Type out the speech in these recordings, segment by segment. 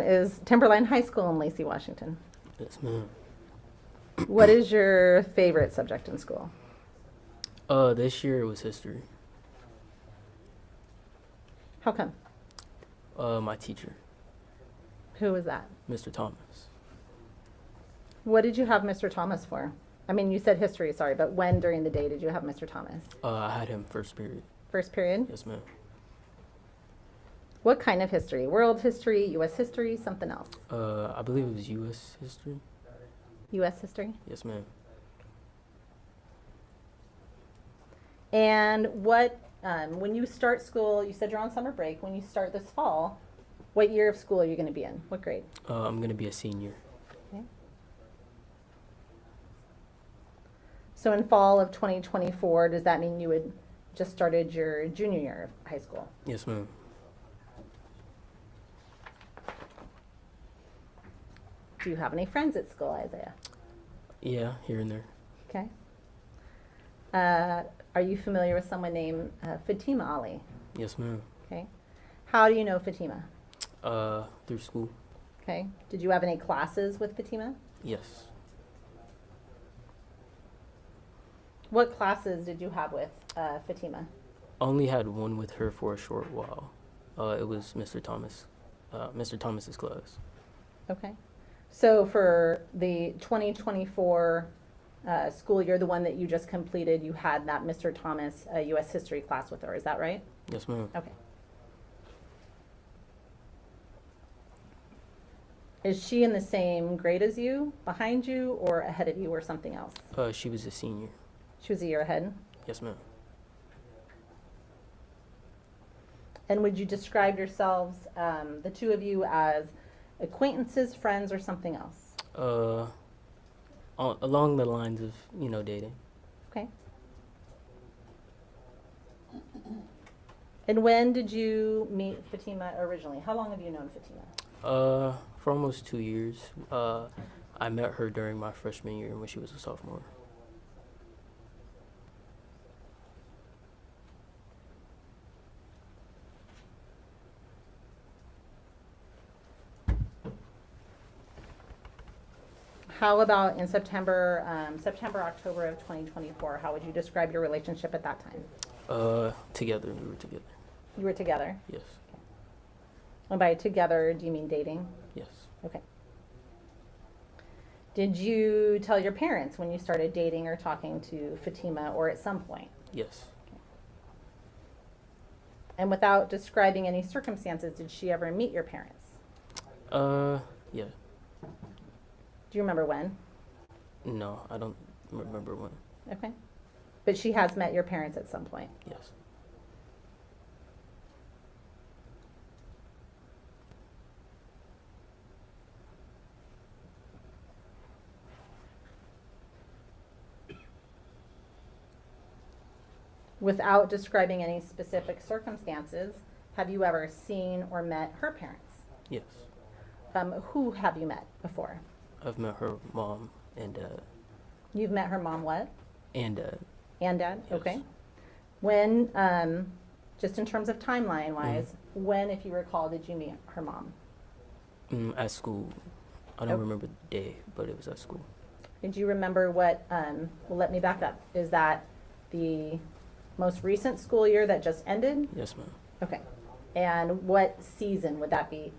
Is Timberline High School in Lacey, Washington. Yes, ma'am. What is your favorite subject in school? This year it was history. How come? My teacher, Who was that? Mr. Thomas. What did you have Mr. Thomas for? I mean, you said history, sorry, but when during the day did you have Mr. Thomas? I had him first period. First period? Yes, ma'am. What kind of history? World history, U.S. history, something else? I believe it was U.S. history. U.S. history? Yes, ma'am. And what, when you start school, you said you're on summer break. When you start this fall, what year of school are you going to be in? What grade? I'm gonna be a senior. Okay. So in fall of 2024, does that mean you would just started your junior year of high school? Yes, ma'am. Do you have any friends at school, Isaiah? Yeah, here and there. Okay. Are you familiar with someone named Fatima Ali? Yes, ma'am. Okay. How do you know Fatima? Through school. Okay. Did you have any classes with Fatima? Yes. What classes did you have with Fatima? Only had one with her for a short while. It was Mr. Thomas. Mr. Thomas's class. Okay. So for the 2024 school year, the one that you just completed, you had that Mr. Thomas U.S. history class with her. Is that right? Yes, ma'am. Okay. Is she in the same grade as you, behind you, or ahead of you, or something else? She was a senior. She was a year ahead. Yes, ma'am. And would you describe yourselves, the two of you, as acquaintances, friends, or something else? Along the lines of, dating. Okay. And when did you meet Fatima originally? How long have you known Fatima? For almost 2 years. I met her during my freshman year when she was a sophomore. How about in September, October of 2024? How would you describe your relationship at that time? Together. We were together. You were together? Yes. And by together, do you mean dating? Yes. Okay. Did you tell your parents when you started dating or talking to Fatima, or at some point? Yes. Okay. And without describing any circumstances, did she ever meet your parents? Yeah. Do you remember when? No, I don't remember when. Okay. But she has met your parents at some point? Yes. Without describing any specific circumstances, have you ever seen or met her parents? Yes. Who have you met before? I've met her mom and dad. You've met her mom what? And dad. And dad? Yes. Okay. When, just in terms of timeline-wise, when, if you recall, did you meet her mom? At school. I don't remember the day, but it was at school. Did you remember what, well, let me back up. Is that the most recent school year that just ended? Yes, ma'am. Okay. And what season would that be?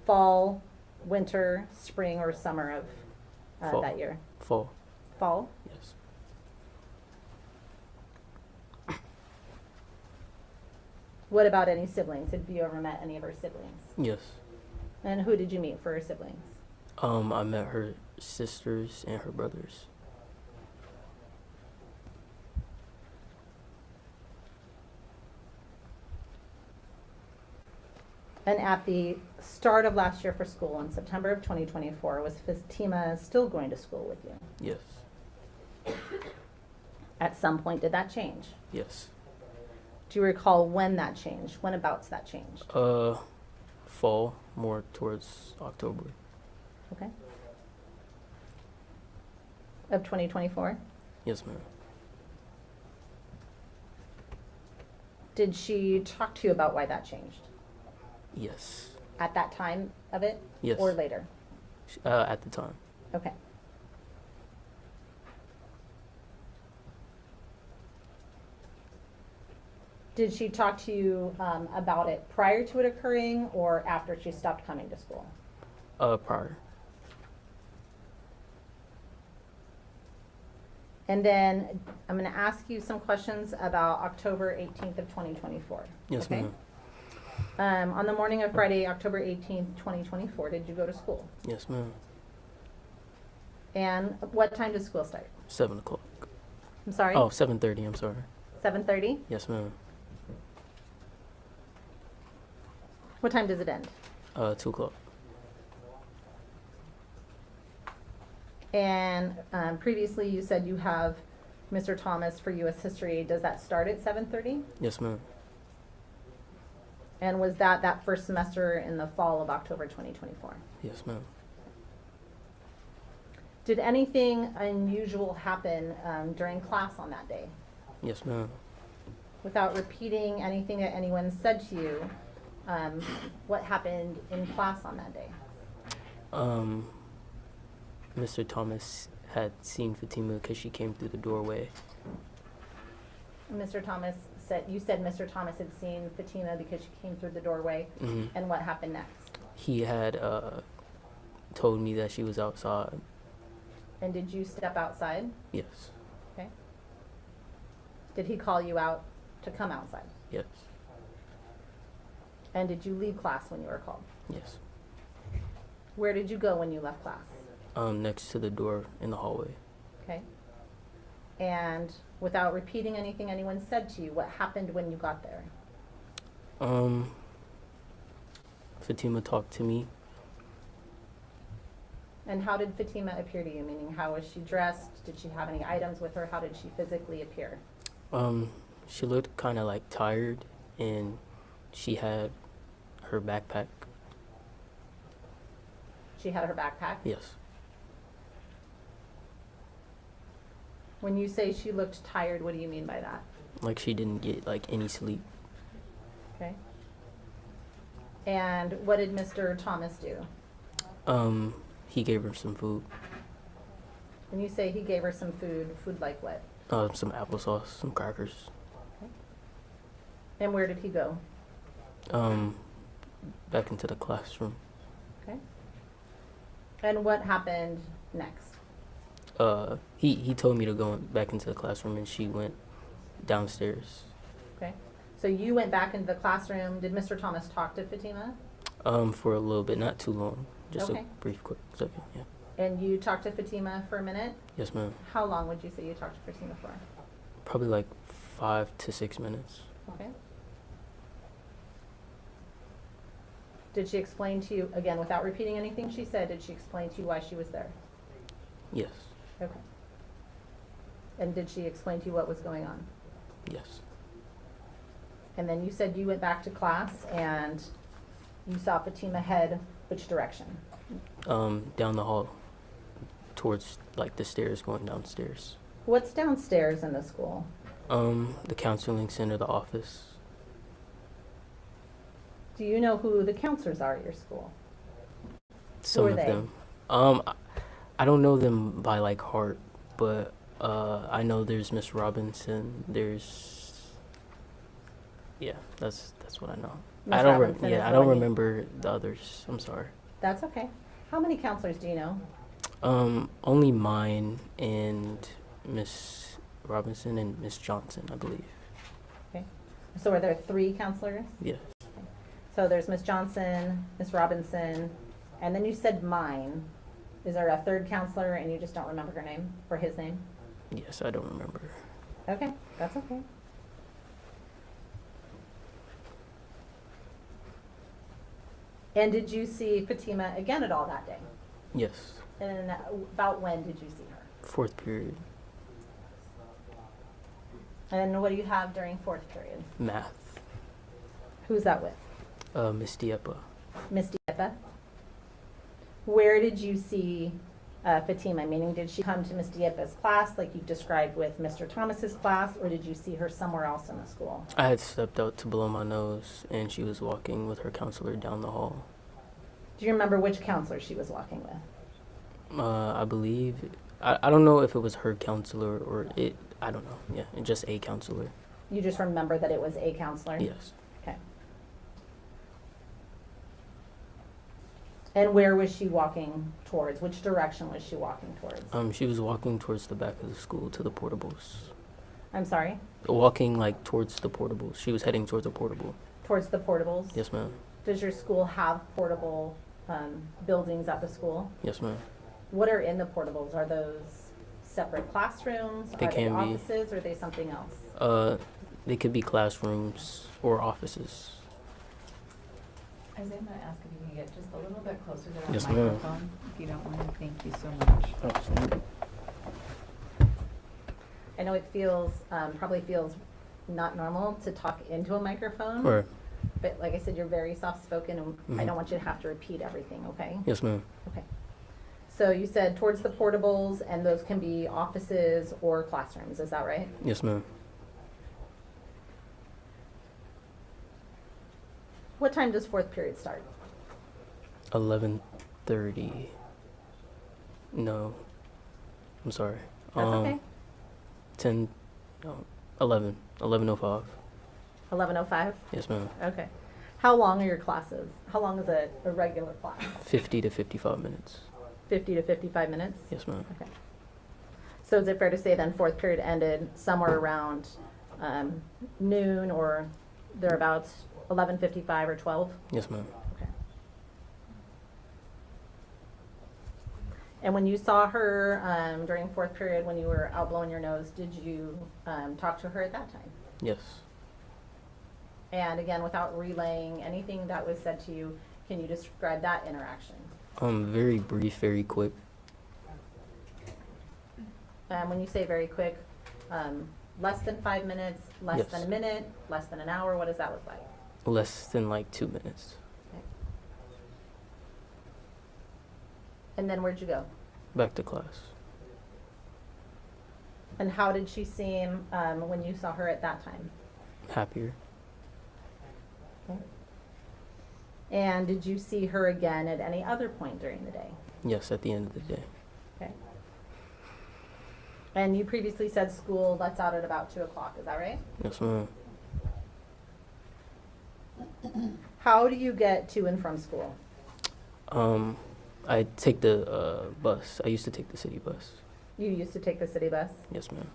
Fall, winter, spring, or summer of Fall. that year? Fall. Fall? Yes. What about any siblings? Have you ever met any of her siblings? Yes. And who did you meet for her siblings? I met her sisters and her brothers. And at the start of last year for school, in September of 2024, was Fatima still going to school with you? Yes. At some point, did that change? Yes. Do you recall when that changed? When abouts that changed? Fall, more towards October. Okay. Of 2024? Yes, ma'am. Did she talk to you about why that changed? Yes. At that time, of it? Yes. Or later? At the time. Okay. Did she talk to you about it prior to it occurring or after she stopped coming to school? Prior. And then I'm going to ask you some questions about October 18th of 2024. Yes, okay? ma'am. On the morning of Friday, October 18th, 2024, did you go to school? Yes, ma'am. And what time does school start? 7 o'clock. I'm sorry? Oh, 7:30, I'm sorry. 7:30? Yes, ma'am. What time does it end? 2 o'clock. And previously you said you have Mr. Thomas for U.S. History. Does that start at 7:30? Yes, ma'am. And was that first semester in the fall of October 2024? Yes, ma'am. Did anything unusual happen during class on that day? Yes, ma'am. Without repeating anything that anyone said to you, what happened in class on that day? Mr. Thomas had seen Fatima because she came through the doorway. Mr. Thomas you said Mr. Thomas had seen Fatima because she came through the doorway. Mm-hmm. And what happened next? He had told me that she was outside. And did you step outside? Yes. Okay. Did he call you out to come outside? Yes. And did you leave class when you were called? Yes. Where did you go when you left class? Next to the door in the hallway. Okay. And without repeating anything anyone said to you, what happened when you got there? Fatima talked to me. And how did Fatima appear to you? Meaning, how was she dressed? Did she have any items with her? How did she physically appear? She looked kind of like tired, and she had her backpack. She had her backpack? Yes. When you say she looked tired, what do you mean by that? Like she didn't get like any sleep. Okay. And what did Mr. Thomas do? He gave her some food. When you say he gave her some food, food like what? Some applesauce, some crackers. Okay. And where did he go? Back into the classroom. Okay. And what happened next? He told me to go back into the classroom, and she went downstairs. Okay. So you went back into the classroom. Did Mr. Thomas talk to Fatima? For a little bit, not too long. Just Okay. a brief, quick second, yeah. And you talked to Fatima for a minute? Yes, ma'am. How long would you say you talked to Fatima for? Probably like 5 to 6 minutes. Okay. Did she explain to you, again, without repeating anything she said, did she explain to you why she was there? Yes. Okay. And did she explain to you what was going on? Yes. And then you said you went back to class and you saw Fatima head which direction? Down the hall towards like the stairs going downstairs. What's downstairs in the school? The counseling center, the office. Do you know who the counselors are at your school? Some are of they? them. I don't know them by like heart, but I know there's Miss Robinson. That's what I know. Miss I don't Robinson is I the don't one you- remember the others. I'm sorry. That's okay. How many counselors do you know? Only mine and Miss Robinson and Miss Johnson, I believe. Okay. So are there 3 counselors? Yes. So there's Miss Johnson, Miss Robinson, and then you said mine. Is there a 3rd counselor and you just don't remember her name or his name? Yes, I don't remember. Okay, that's okay. And did you see Fatima again at all that day? Yes. And about when did you see her? 4th period. And what do you have during 4th period? Math. Who's that with? Miss Diepa. Miss Diepa? Where did you see Fatima? Meaning, did she come to Miss Diepa's class like you described with Mr. Thomas's class, or did you see her somewhere else in the school? I had stepped out to blow my nose, and she was walking with her counselor down the hall. Do you remember which counselor she was walking with? I believe, I don't know if it was her counselor or I don't know. Yeah, just a counselor. You just remember that it was a counselor? Yes. Okay. And where was she walking towards? Which direction was she walking towards? She was walking towards the back of the school to the portables. I'm sorry? Walking like towards the portables. She was heading towards a portable. Towards the portables? Yes, ma'am. Does your school have portable buildings at the school? Yes, ma'am. What are in the portables? Are those separate classrooms? They Are they can be. offices? Or are they something else? They could be classrooms or offices. Isaiah, I'm gonna ask if you can get just a little bit closer to that Yes, ma'am. microphone, if you don't mind. Thank you so much. Absolutely. I know it feels, probably feels not normal to talk into a microphone. Or, But like I said, you're very soft-spoken, and I Mhm. don't want you to have to repeat everything, okay? yes, ma'am. Okay. So you said towards the portables, and those can be offices or classrooms, is that right? Yes, ma'am. What time does fourth period start? 11:30. No. I'm sorry. That's okay. 10, no, 11. 11:05. 11:05? Yes, ma'am. Okay. How long are your classes? How long is a regular class? 50 to 55 minutes. 50 to 55 minutes? Yes, ma'am. Okay. So is it fair to say then fourth period ended somewhere around noon or thereabouts, 11:55 or 12? Yes, ma'am. Okay. And when you saw her during fourth period, when you were out blowing your nose, did you talk to her at that time? Yes. And again, without relaying anything that was said to you, can you describe that interaction? Very brief, very quick. When you say very quick, less than 5 minutes, less Yes. than a minute, less than an hour, what does that look like? Less than like 2 minutes. Okay. And then where'd you go? Back to class. And how did she seem when you saw her at that time? Happier. Okay. And did you see her again at any other point during the day? Yes, at the end of the day. Okay. And you previously said school lets out at about 2 o'clock, is that right? Yes, ma'am. How do you get to and from school? I take the bus. I used to take the city bus. You used to take the city bus? Yes, ma'am.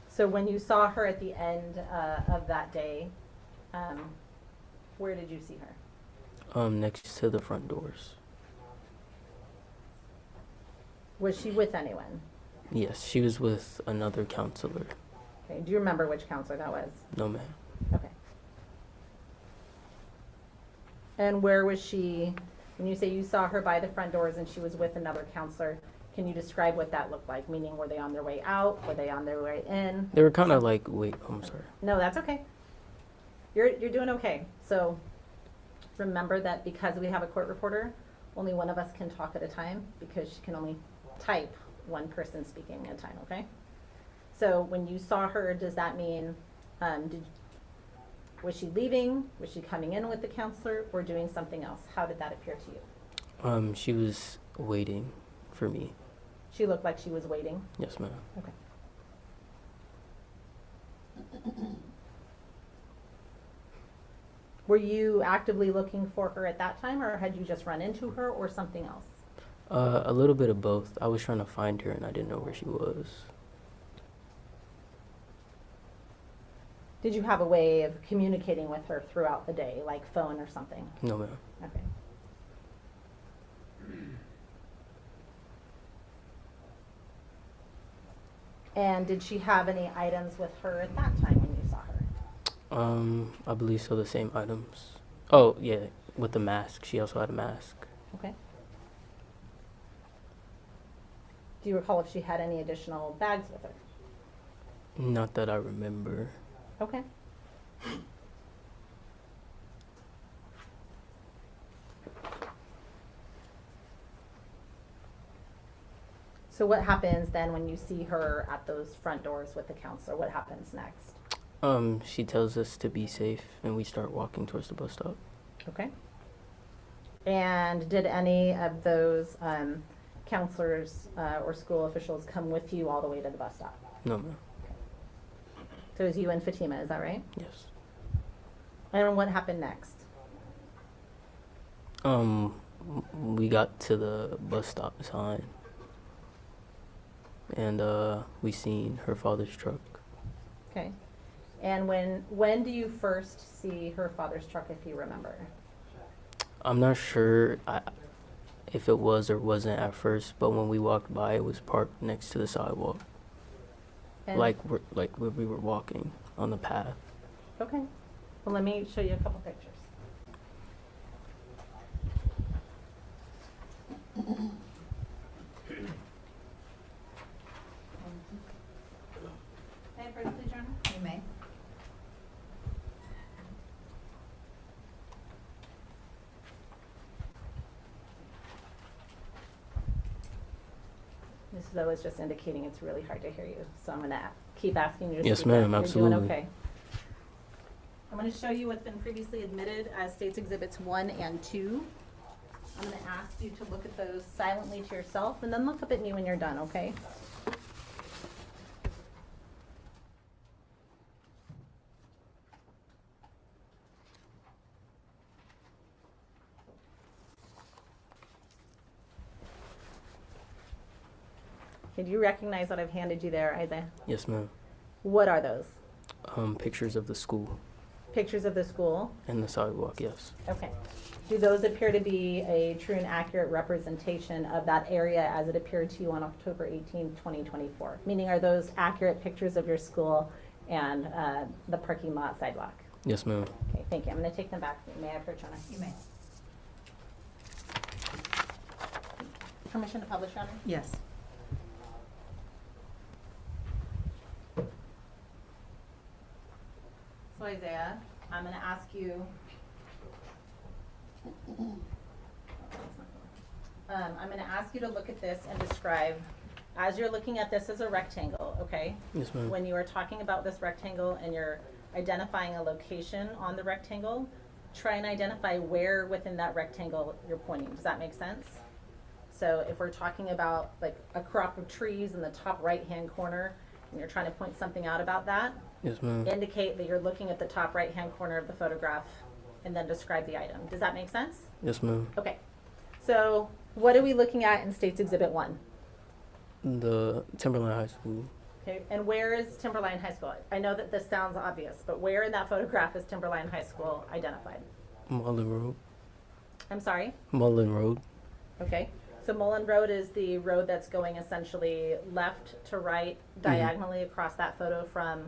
So when you saw her at the end of that day, where did you see her? Next to the front doors. Was she with anyone? Yes, she was with another counselor. Okay. Do you remember which counselor that was? No, ma'am. Okay. And where was she, when you say you saw her by the front doors and she was with another counselor, can you describe what that looked like? Meaning, were they on their way out? Were they on their way in? They were kind of like, wait, I'm sorry. No, that's okay. You're doing okay. So remember that because we have a court reporter, only one of us can talk at a time because she can only type one person speaking at a time, okay? So when you saw her, does that mean, was she leaving? Was she coming in with the counselor or doing something else? How did that appear to you? She was waiting for me. She looked like she was waiting. Yes, ma'am. Okay. Were you actively looking for her at that time, or had you just run into her, or something else? A little bit of both. I was trying to find her and I didn't know where she was. Did you have a way of communicating with her throughout the day, like phone or something? No, ma'am. Okay. And did she have any items with her at that time when you saw her? I believe so, the same items. Oh, yeah, with the mask. She also had a mask. Okay. Do you recall if she had any additional bags with her? Not that I remember. Okay. So what happens then when you see her at those front doors with the counselor? What happens next? She tells us to be safe, and we start walking towards the bus stop. Okay. And did any of those counselors or school officials come with you all the way to the bus stop? No, ma'am. So it was you and Fatima, is that right? Yes. And what happened next? We got to the bus stop sign, and we seen her father's truck. Okay. And when do you first see her father's truck, if you remember? I'm not sure if it was or wasn't at first, but when we walked by, it was parked next to the sidewalk, And- like where we were walking on the path. Okay. Well, let me show you a couple pictures. May I first, please, Your Honor? You may. Mrs. O is just indicating it's really hard to hear you, so I'm going to keep asking you to Yes, speak up. ma'am, You're absolutely. doing okay. I'm going to show you what's been previously admitted as States Exhibits 1 and 2. I'm going to ask you to look at those silently to yourself, and then look up at me when you're done, okay? Okay, do you recognize what I've handed you there, Isaiah? Yes, ma'am. What are those? Pictures of the school Pictures of the school? and the sidewalk. Yes. Okay. Do those appear to be a true and accurate representation of that area as it appeared to you on October 18, 2024? Meaning, are those accurate pictures of your school and the parking lot sidewalk? Yes, ma'am. Okay, thank you. I'm going to take them back. May I approach, Your Honor? You may. Permission to publish, Your Honor? Yes. So Isaiah, I'm going to ask you, I'm going to ask you to look at this and describe, as you're looking at this as a rectangle, okay? Yes, ma'am. When you are talking about this rectangle and you're identifying a location on the rectangle, try and identify where within that rectangle you're pointing. Does that make sense? So if we're talking about like a crop of trees in the top right-hand corner and you're trying to point something out about that, Yes, ma'am. indicate that you're looking at the top right-hand corner of the photograph and then describe the item. Does that make sense? Yes, ma'am. Okay. So what are we looking at in States Exhibit 1? The Timberline High School. Okay, and where is Timberline High School? I know that this sounds obvious, but where in that photograph is Timberline High School identified? Mullen Road. I'm sorry? Mullen Road. Okay. So Mullen Road is the road that's going essentially left to right diagonally across that photo from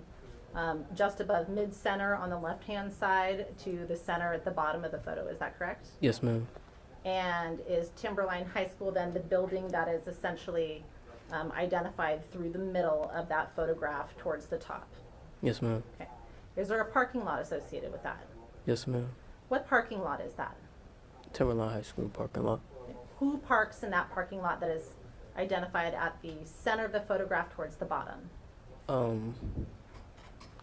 just above mid-center on the left-hand side to the center at the bottom of the photo. Is that correct? Yes, ma'am. And is Timberline High School then the building that is essentially identified through the middle of that photograph towards the top? Yes, ma'am. Okay. Is there a parking lot associated with that? Yes, ma'am. What parking lot is that? Timberline High School parking lot. Who parks in that parking lot that is identified at the center of the photograph towards the bottom?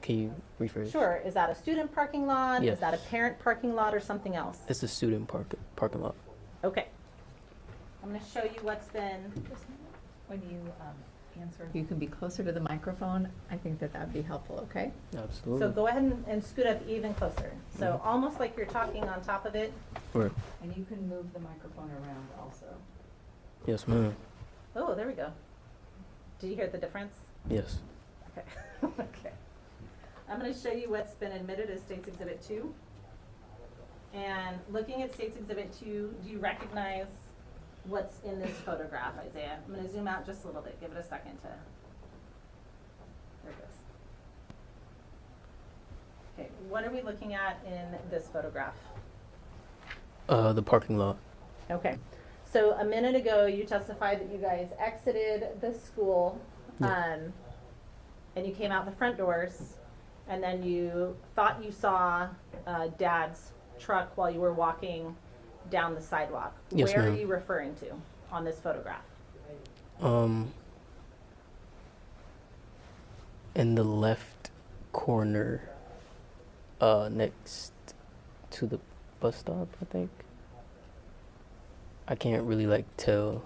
Can you rephrase? Sure. Is that a student parking lot? Yes. Is that a parent parking lot or something else? It's the student parking lot. Okay. I'm going to show you what's been. When you answer, if you can be closer to the microphone, I think that that'd be helpful, okay? Absolutely. So go ahead and scoot up even closer. So almost like you're talking on top of it. Right. And you can move the microphone around also. Yes, ma'am. Oh, there we go. Did you hear the difference? Yes. Okay. Okay. I'm going to show you what's been admitted as States Exhibit 2. And looking at States Exhibit 2, do you recognize what's in this photograph, Isaiah? I'm going to zoom out just a little bit. Give it a second to. There it goes. Okay, what are we looking at in this photograph? The parking lot. Okay. So a minute ago, you testified that you guys exited the school, Yeah. and you came out the front doors, and then you thought you saw Dad's truck while you were walking down the sidewalk. Yes, Where are ma'am. you referring to on this photograph? In the left corner next to the bus stop, I think. I can't really like tell.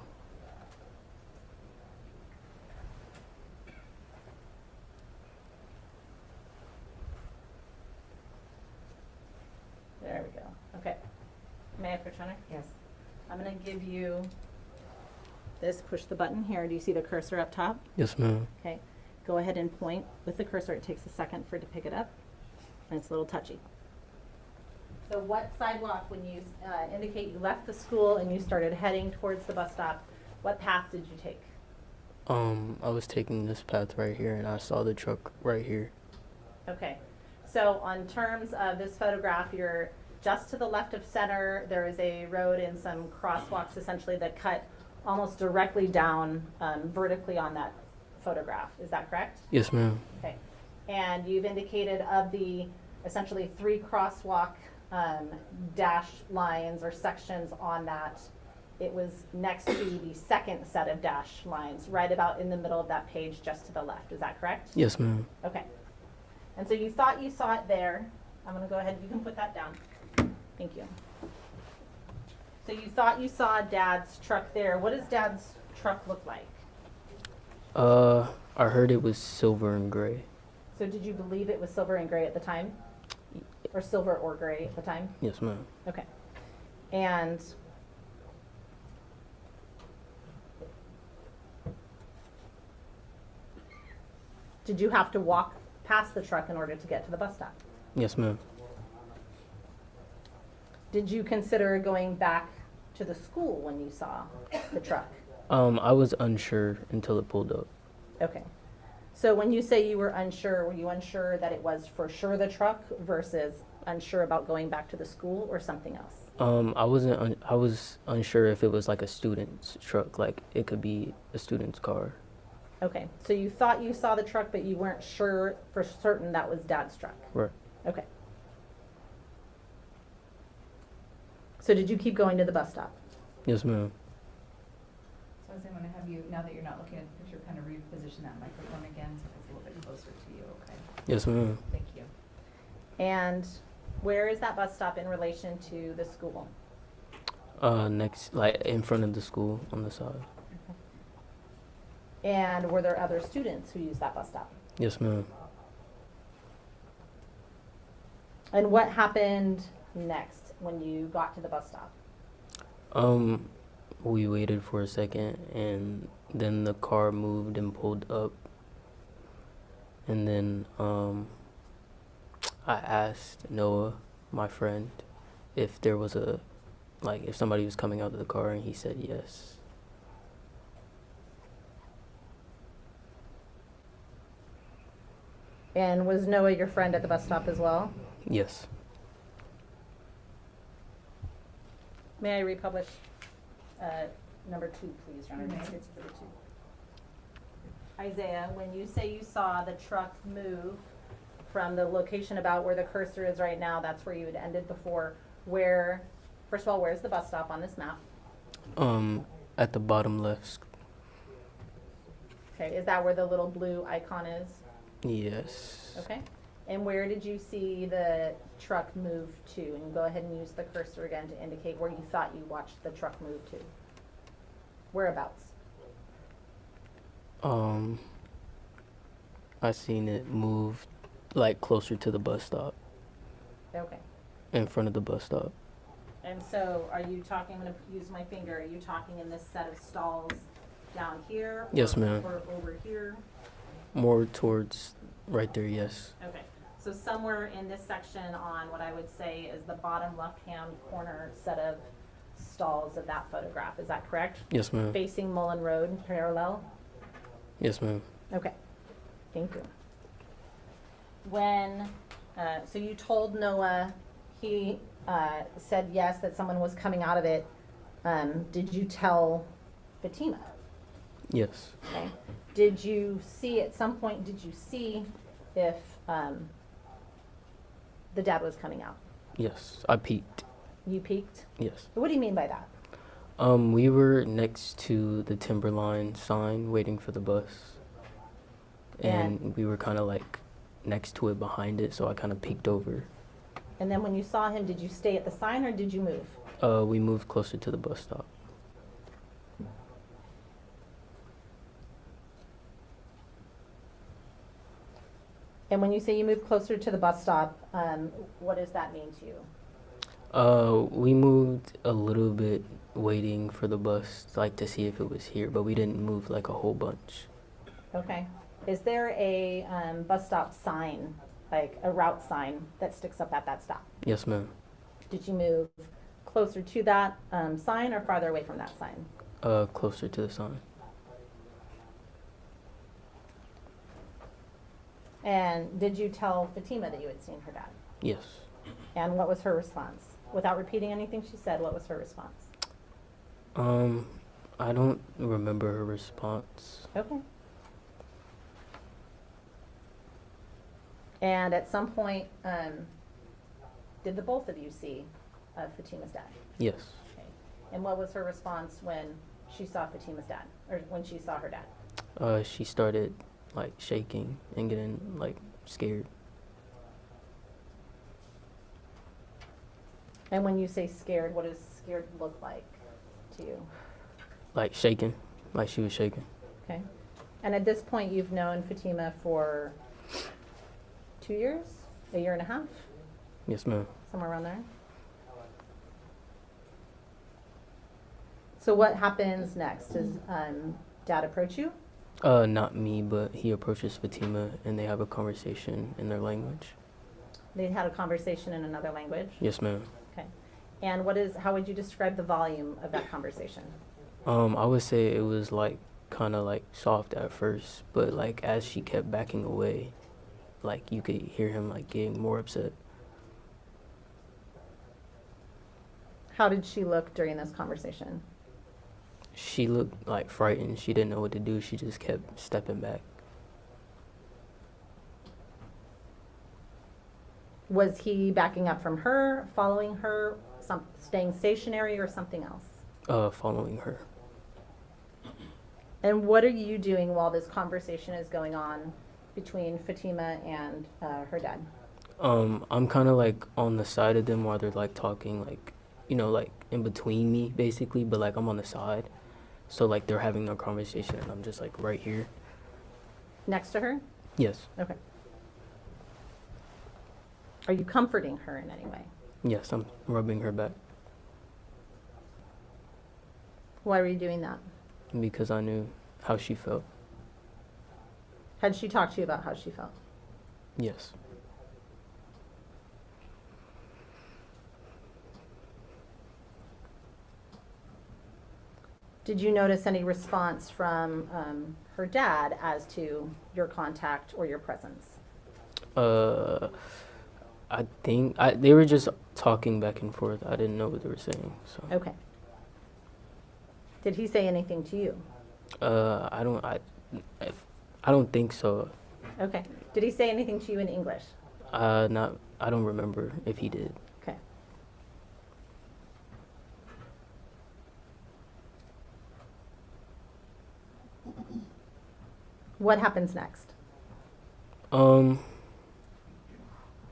There we go. Okay. May I push on it? Yes. I'm gonna give you this, push the button here. Do you see the cursor up top? Yes, ma'am. Okay. Go ahead and point with the cursor. It takes a second for it to pick it up, and it's a little touchy. So what sidewalk, when you indicate you left the school and you started heading towards the bus stop, what path did you take? I was taking this path right here, and I saw the truck right here. Okay. So on terms of this photograph, you're just to the left of center. There is a road and some crosswalks essentially that cut almost directly down vertically on that photograph. Is that correct? Yes, ma'am. Okay. And you've indicated of the essentially 3 crosswalk dashed lines or sections on that, it was next to the second set of dashed lines, right about in the middle of that page just to the left. Is that correct? Yes, ma'am. Okay. And so you thought you saw it there. I'm going to go ahead. You can put that down. Thank you. So you thought you saw Dad's truck there. What does Dad's truck look like? I heard it was silver and gray. So did you believe it was silver and gray at the time? Or silver or gray at the time? Yes, ma'am. Okay. And did you have to walk past the truck in order to get to the bus stop? Yes, ma'am. Did you consider going back to the school when you saw the truck? I was unsure until it pulled up. Okay. So when you say you were you unsure that it was for sure the truck versus unsure about going back to the school or something else? I was unsure if it was like a student's truck, like it could be a student's car. Okay. So you thought you saw the truck, but you weren't sure for certain that was Dad's truck? Right. Okay. So did you keep going to the bus stop? Yes, ma'am. So I was going to have you, now that you're not looking at the picture, kind of reposition that microphone again so it's a little bit closer to you, okay? Yes, ma'am. Thank you. And where is that bus stop in relation to the school? Next, like in front of the school on the side. And were there other students who used that bus stop? Yes, ma'am. And what happened next when you got to the bus stop? We waited for a second, and then the car moved and pulled up. And then, I asked Noah, my friend, if there was if somebody was coming out of the car, and he said yes. And was Noah your friend at the bus stop as well? Yes. May I republish number 2, please, Your Honor? You may. It's number 2. Isaiah, when you say you saw the truck move from the location about where the cursor is right now, that's where you had ended before, first of all, where's the bus stop on this map? At the bottom left. Okay, is that where the little blue icon is? Yes. Okay. And where did you see the truck move to? And go ahead and use the cursor again to indicate where you thought you watched the truck move to. Whereabouts? I seen it move like closer to the bus stop, Okay. in front of the bus stop. And so are you talking, I'm going to use my finger, are you talking in this set of stalls down here? Yes, ma'am. Or over here? More towards right there, yes. Okay. So somewhere in this section on what I would say is the bottom left-hand corner set of stalls of that photograph. Is that correct? Yes, ma'am. Facing Mullen Road, parallel? Yes, ma'am. Okay. Thank you. When, so you told Noah, he said yes, that someone was coming out of it. Did you tell Fatima? Yes. Okay. Did you see, at some point, did you see if the dad was coming out? Yes. I peeked. You peeked? Yes. What do you mean by that? We were next to the Timberline sign waiting for the bus. And we were kind of like next to it behind it, so I kind of peeked over. And then when you saw him, did you stay at the sign or did you move? We moved closer to the bus stop. And when you say you moved closer to the bus stop, what does that mean to you? We moved a little bit waiting for the bus, like to see if it was here, but we didn't move like a whole bunch. Okay. Is there a bus stop sign, like a route sign that sticks up at that stop? Yes, ma'am. Did you move closer to that sign or farther away from that sign? Closer to the sign. And did you tell Fatima that you had seen her dad? Yes. And what was her response? Without repeating anything she said, what was her response? I don't remember her response. Okay. And at some point, did the both of you see Fatima's dad? Yes. Okay. And what was her response when she saw Fatima's dad, or when she saw her dad? She started like shaking and getting like scared. And when you say scared, what does scared look like to you? Like shaking, like she was shaking. Okay. And at this point, you've known Fatima for 2 years, a year and a half, Yes, ma'am. somewhere around there. So what happens next? Does dad approach you? Not me, but he approaches Fatima and they have a conversation in their language. They had a conversation in another language. Yes, ma'am. Okay. And how would you describe the volume of that conversation? I would say it was like kind of like soft at first, but like as she kept backing away, like you could hear him like getting more upset. How did she look during this conversation? She looked like frightened. She didn't know what to do. She just kept stepping back. Was he backing up from her, following her, staying stationary, or something else? Following her. And what are you doing while this conversation is going on between Fatima and her dad? I'm kind of like on the side of them while they're like talking, like, you know, like in between me basically, but like I'm on the side. So like they're having their conversation and I'm just like right here. Next to her? Yes. Okay. Are you comforting her in any way? Yes, I'm rubbing her back Why were you doing that? because I knew how she felt. Had she talked to you about how she felt? Yes. Did you notice any response from her dad as to your contact or your presence? I think they were just talking back and forth. I didn't know what they were saying. So Okay. Did he say anything to you? I don't think so. Okay. Did he say anything to you in English? I don't remember if he did. Okay. What happens next?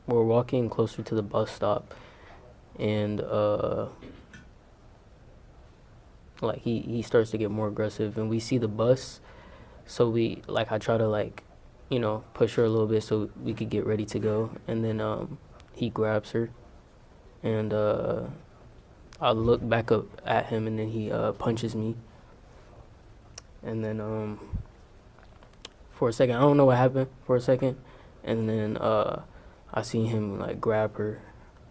We're walking closer to the bus stop, and like he starts to get more aggressive, and we see the bus, so I try to like, you know, push her a little bit so we could get ready to go, and then he grabs her, and I look back up at him, and then he punches me, and then for a second I don't know what happened for a second, and then I seen him like grab her,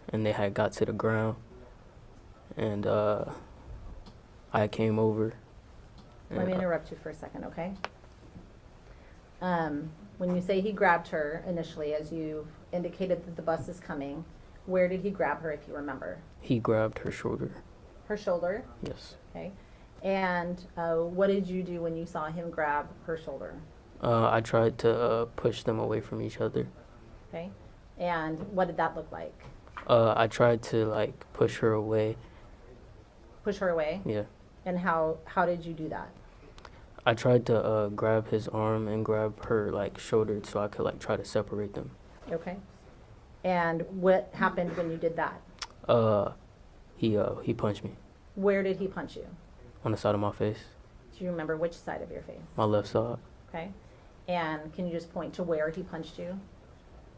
and they had got to the ground, and I came over. Let me interrupt you for a second, okay? When you say he grabbed her initially, as you indicated that the bus is coming, where did he grab her, if you remember? He grabbed her shoulder. Her shoulder? Yes. Okay. And what did you do when you saw him grab her shoulder? I tried to push them away from each other. Okay. And what did that look like? I tried to like push her away. Push her away? Yeah. And how did you do that? I tried to grab his arm and grab her like shoulder so I could like try to separate them. Okay. And what happened when you did that? He punched me Where did he punch you? on the side of my face, Do you remember which side of your face? my left side. Okay. And can you just point to where he punched you?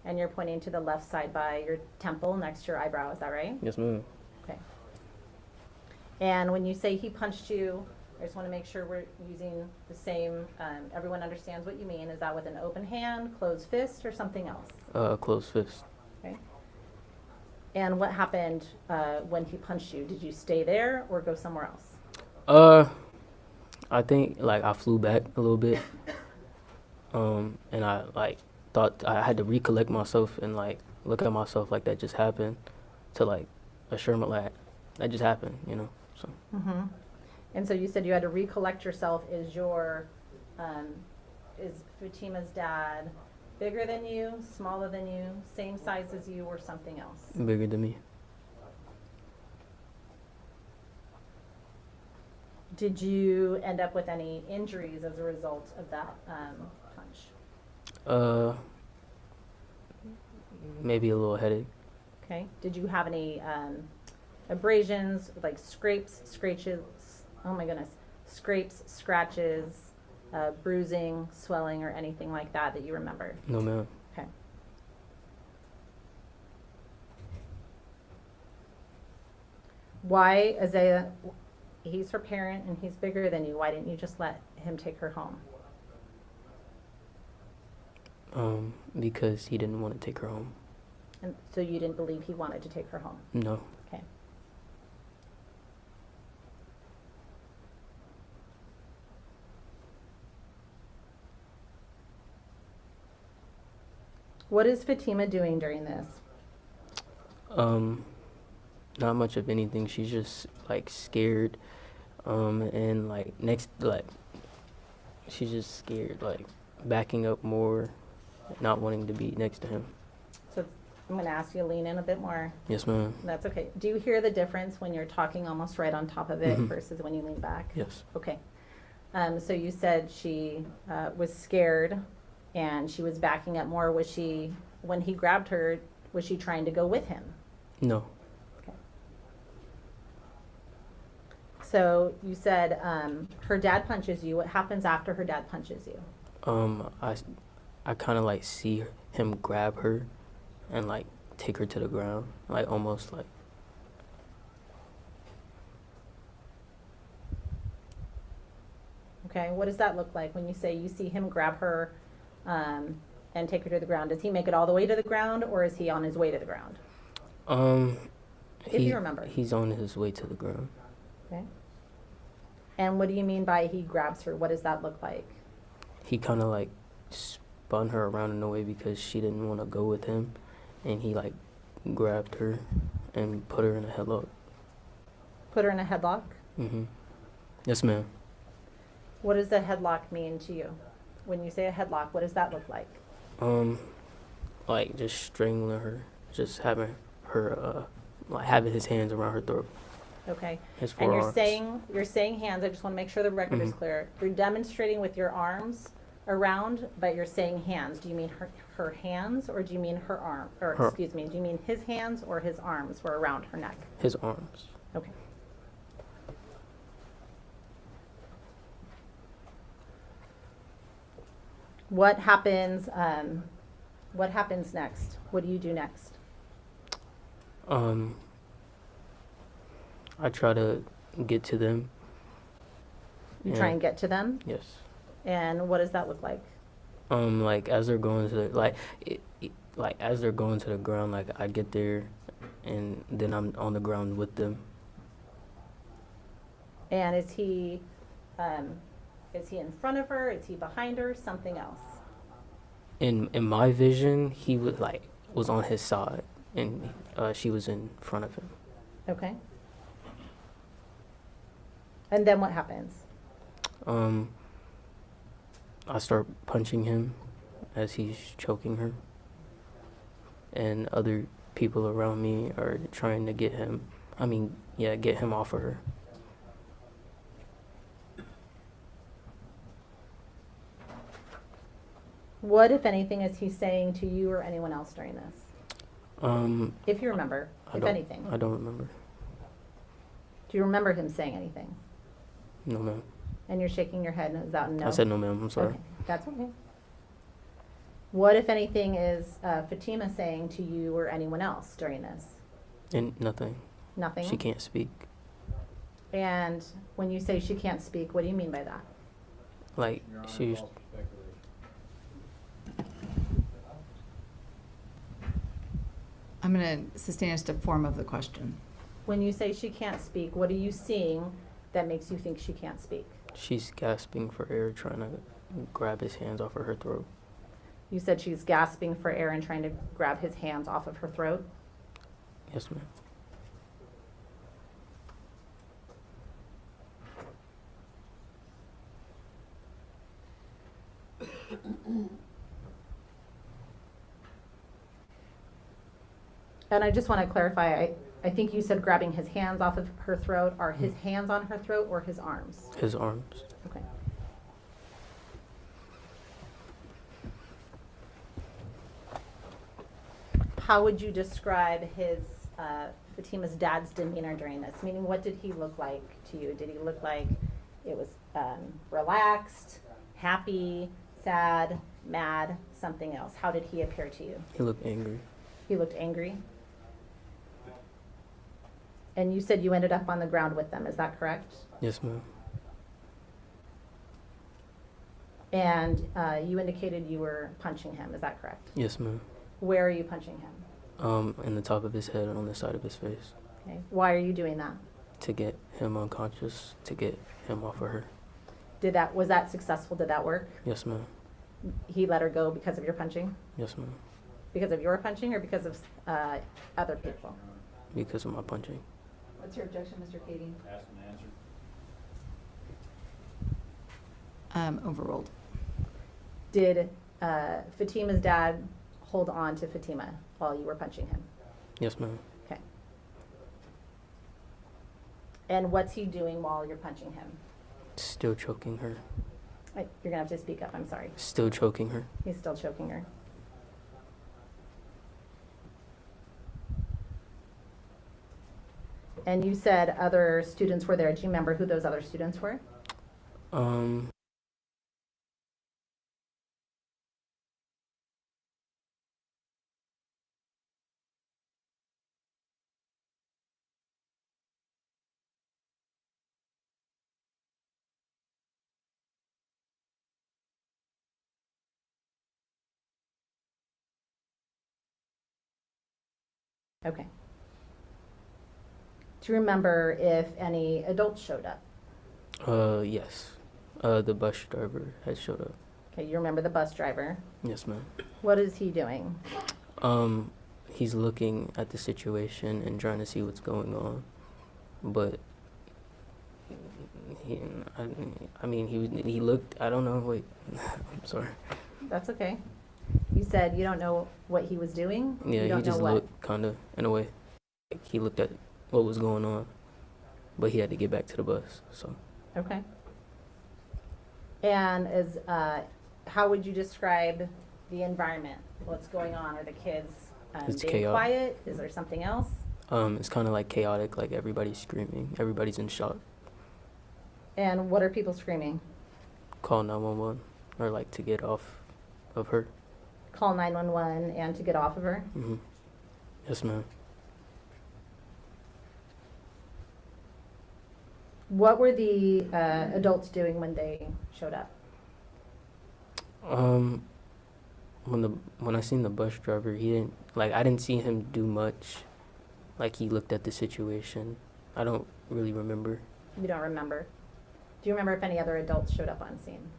And you're pointing to the left side by your temple next to your eyebrow, is that right? Yes, ma'am. Okay. And when you say he punched you, I just want to make sure we're using the same, everyone understands what you mean. Is that with an open hand, closed fist, or something else? Closed fist. Okay. And what happened when he punched you? Did you stay there or go somewhere else? I think like I flew back a little bit, and I like thought I had to recollect myself and like look at myself like that just happened, to like assure me like that just happened, you know. So Mm-hmm. And so you said you had to recollect yourself. Is Fatima's dad bigger than you, smaller than you, same size as you, or something else? bigger than me. Did you end up with any injuries as a result of that punch? Maybe a little headache. Okay. Did you have any abrasions, like scrapes, scratches? Oh my goodness. Scrapes, scratches, bruising, swelling, or anything like that that you remember? No, ma'am. Okay. Why, Isaiah, he's her parent and he's bigger than you. Why didn't you just let him take her home? Because he didn't want to take her home. And so you didn't believe he wanted to take her home? No. Okay. What is Fatima doing during this? Not much of anything. She's just like scared, and like she's just scared, like backing up more, not wanting to be next to him. So I'm going to ask you to lean in a bit more. Yes, ma'am. That's okay. Do you hear the difference when you're talking almost right on top of it Mhm. versus when you lean back? Yes. Okay. So you said she was scared and she was backing up more. Was she, when he grabbed her, was she trying to go with him? No. Okay. So you said her dad punches you. What happens after her dad punches you? I kind of like see him grab her and like take her to the ground, like almost like. Okay, what does that look like when you say you see him grab her and take her to the ground? Does he make it all the way to the ground, or is he on his way to the ground? If you remember. He's on his way to the ground. Okay. And what do you mean by he grabs her? What does that look like? He kind of like spun her around in a way because she didn't want to go with him, and he like grabbed her and put her in a headlock. Put her in a headlock? Mhm. Yes, ma'am. What does a headlock mean to you? When you say a headlock, what does that look like? Like just strangling her, just having her like having his hands around her throat. Okay. His And forearms. you're saying hands. I just want to make sure the record is Mhm. clear. You're demonstrating with your arms around, but you're saying hands. Do you mean her hands, or do you mean her arm? Or Her. excuse me, do you mean his hands or his arms were around her neck? His arms. Okay. What happens? What happens next? What do you do next? I try to get to them. You try and get to them, Yes. and what does that look like? Like as they're going to the like as they're going to the ground, like I get there, and then I'm on the ground with them. And is he in front of her? Is he behind her? Something else? In my vision, he was on his side, and she was in front of him. Okay. And then what happens? I start punching him as he's choking her, and other people around me are trying to get him. Get him off of her. What, if anything, is he saying to you or anyone else during this? If you remember, if anything. I don't remember. Do you remember him saying anything? No, ma'am. And you're shaking your head, is that a no? I said no, ma'am. I'm sorry. Okay, that's okay. What, if anything, is Fatima saying to you or anyone else during this? And nothing. Nothing? She can't speak. And when you say she can't speak, what do you mean by that? Like, she's... I'm going to sustain just a form of the question. When you say she can't speak, what are you seeing that makes you think she can't speak? She's gasping for air, trying to grab his hands off of her throat. You said she's gasping for air and trying to grab his hands off of her throat? Yes, ma'am. And I just want to clarify, I think you said grabbing his hands off of her throat. Are his hands on her throat or his arms? His arms. Okay. How would you describe Fatima's dad's demeanor during this? Meaning, what did he look like to you? Did he look like it was relaxed, happy, sad, mad, something else? How did he appear to you? He looked angry. He looked angry? And you said you ended up on the ground with them, is that correct? Yes, ma'am. And you indicated you were punching him, is that correct? Yes, ma'am. Where are you punching him? In the top of his head and on the side of his face. Okay. Why are you doing that? To get him unconscious, to get him off of her. Was that successful? Did that work? Yes, ma'am. He let her go because of your punching? Yes, ma'am. Because of your punching or because of other people? Because of my punching. What's your objection, Mr. Kading? Asked and answered. Overruled. Did Fatima's dad hold on to Fatima while you were punching him? Yes, ma'am. Okay. And what's he doing while you're punching him? Still choking her. You're going to have to speak up, I'm sorry. Still choking her. He's still choking her. And you said other students were there. Do you remember who those other students were? Okay. Do you remember if any adults showed up? Yes. The bus driver had showed up. Okay, you remember the bus driver. Yes, ma'am. What is he doing? He's looking at the situation and trying to see what's going on, but he looked, I don't know, wait, I'm sorry. That's okay. You said you don't know what he was doing? Yeah, You don't he just know what? looked kind of, in a way, like he looked at what was going on, but he had to get back to the bus, so. Okay. And how would you describe the environment? What's going on? Are the kids It's being chaotic. quiet? Is there something else? It's kind of like chaotic, like everybody's screaming, everybody's in shock. And what are people screaming? Call 911, or like to get off of her. Call 911 and to get off of her? Mm-hmm. Yes, ma'am. What were the adults doing when they showed up? When I seen the bus driver, I didn't see him do much. Like, he looked at the situation. I don't really remember. You don't remember? Do you remember if any other adults showed up on scene?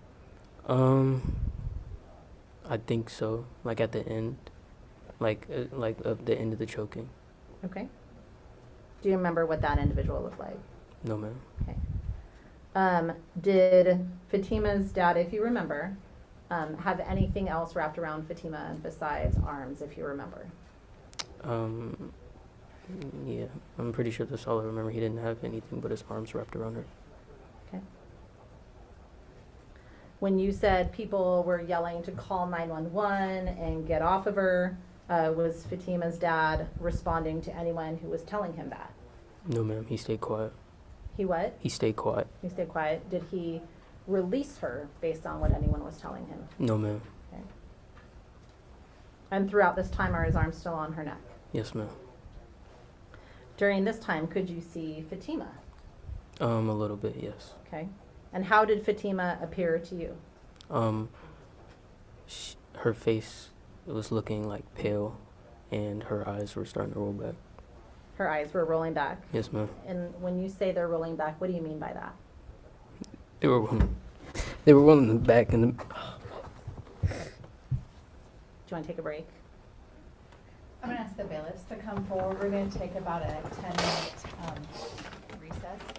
I think so. Like at the end, like of the end of the choking. Okay. Do you remember what that individual looked like? No, ma'am. Okay. Did Fatima's dad, if you remember, have anything else wrapped around Fatima besides arms, if you remember? Yeah, I'm pretty sure that's all I remember. He didn't have anything but his arms wrapped around her. Okay. When you said people were yelling to call 911 and get off of her, was Fatima's dad responding to anyone who was telling him that? No, ma'am. He stayed quiet. He what? He stayed quiet. He stayed quiet. Did he release her based on what anyone was telling him? No, ma'am. Okay. And throughout this time, are his arms still on her neck? Yes, ma'am. During this time, could you see Fatima? A little bit, yes. Okay. And how did Fatima appear to you? Her face was looking like pale, and her eyes were starting to roll back. Her eyes were rolling back. Yes, ma'am. And when you say they're rolling back, what do you mean by that? They were rolling back, and Do you want to take a break? I'm gonna ask the bailiffs to come forward. We're gonna take about a 10-minute recess.